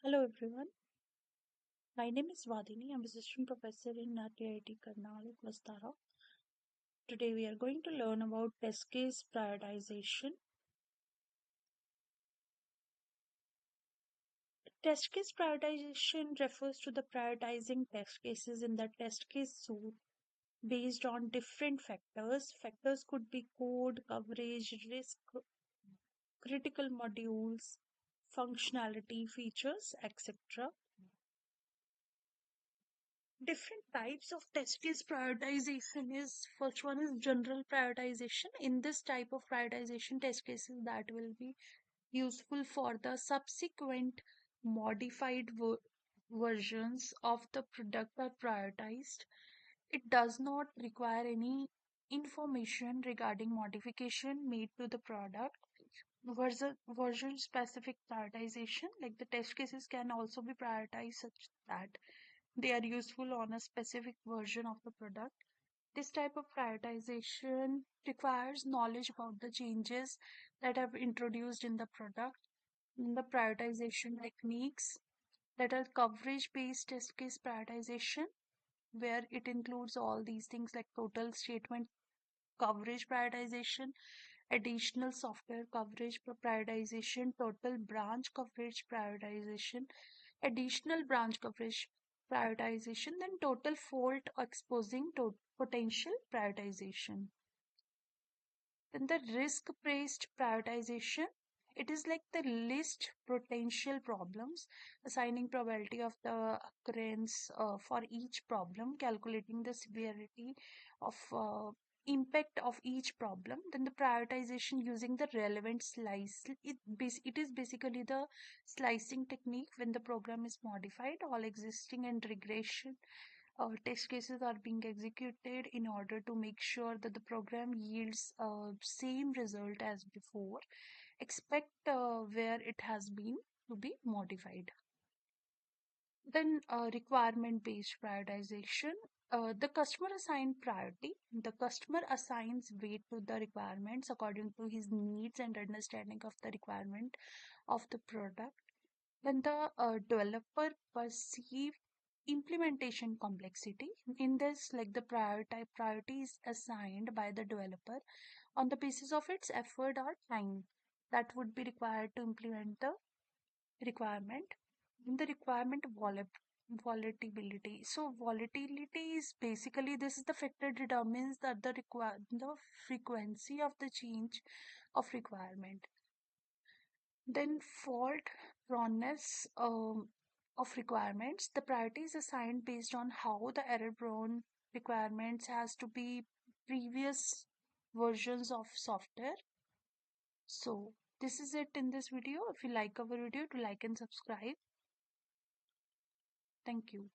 Hello everyone, my name is Vadini. I'm assistant professor in RPIIT Karnal, Plaza. Today we are going to learn about test case prioritization. Test case prioritization refers to the prioritizing test cases in the test case suite based on different factors. Factors could be code, coverage, risk, critical modules, functionality, features, etc. Different types of test case prioritization is first one is general prioritization. In this type of prioritization, test cases that will be useful for the subsequent modified versions of the product are prioritized. It does not require any information regarding modification made to the product. Version specific prioritization, like the test cases can also be prioritized such that they are useful on a specific version of the product. This type of prioritization requires knowledge about the changes that have introduced in the product. In the prioritization techniques that are coverage based test case prioritization, where it includes all these things like total statement coverage prioritization, additional software coverage prioritization, total branch coverage prioritization, additional branch coverage prioritization, then total fault exposing potential prioritization. Then the risk-based prioritization, it is like the list potential problems, assigning probability of the occurrence for each problem, calculating the severity of impact of each problem. Then the prioritization using the relevant slice. It is basically the slicing technique when the program is modified, all existing and regression test cases are being executed in order to make sure that the program yields same result as before, except where it has been to be modified. Then requirement based prioritization. The customer assigned priority. The customer assigns weight to the requirements according to his needs and understanding of the requirement of the product. Then the developer perceive implementation complexity. In this, like the priority is assigned by the developer on the basis of its effort or time that would be required to implement the requirement. In the requirement volatility. So volatility is basically this is the factor determines that the frequency of the change of requirement. Then fault proneness of requirements. The priority is assigned based on how the error prone requirements has to be previous versions of software. So this is it in this video. If you like our video, to like and subscribe. Thank you.